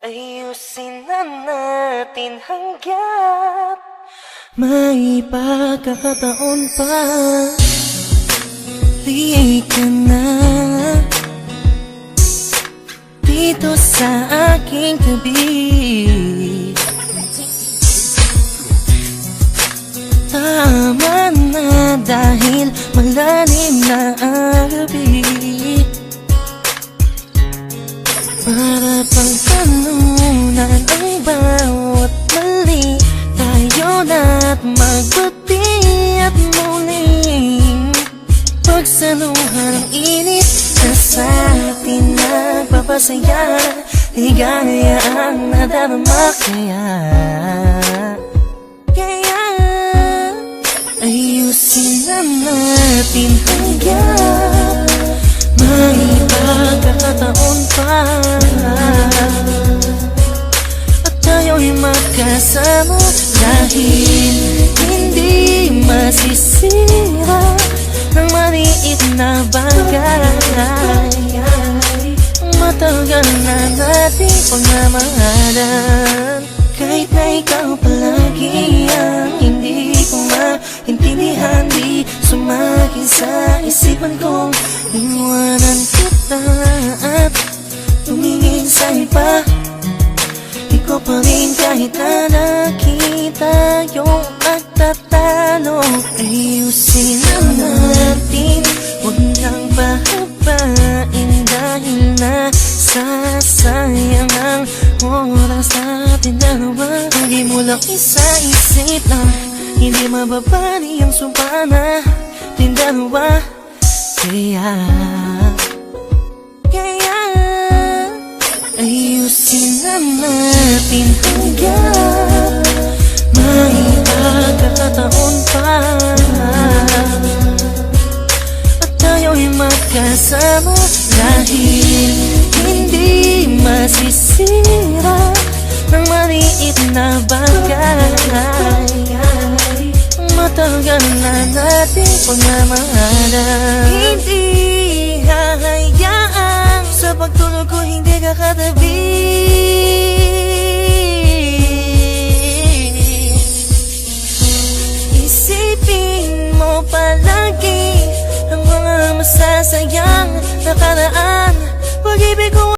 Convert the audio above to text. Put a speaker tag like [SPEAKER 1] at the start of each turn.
[SPEAKER 1] Ayusin na natin hanggat may pagkakataon pa. Liig ka na dito sa aking tabi. Tama na dahil malalim na ang gabi. Para pang tanunan ang bawat mali, tayo na't magbati at muling pagsaluhan ang init na sa atin nagpapasaya. Ligaya ang nadarama kaya ayusin na natin hanggang may pagkakataon pa. At tayo'y magkasama dahil hindi masisira ng maliit na bagay. Matagal na nating pagmamahalan, kahit na ikaw palagi ang hindi ko maintindihan. Di sumakin sa isipan kong iwanan kita at tumingin sa iba. Ikaw pa rin kahit na nakita yung pagtatalo. Ayusin na natin, huwag nang pahabain dahil nasasayang ang oras natin dalawa. Lagi mo lang isa-isip na hindi mababali ang sumpa natin dalawa. Kaya ayusin na natin hanggang may pagkakataon pa. At tayo'y magkasama dahil hindi masisira ng maliit na bagay. Matagal na nating pagmamahalan, hindi hahayaan sa pagtulog ko hindi ka katabi. Isipin mo palagi ang mga masasayang nakaraan. Pag-ibig ko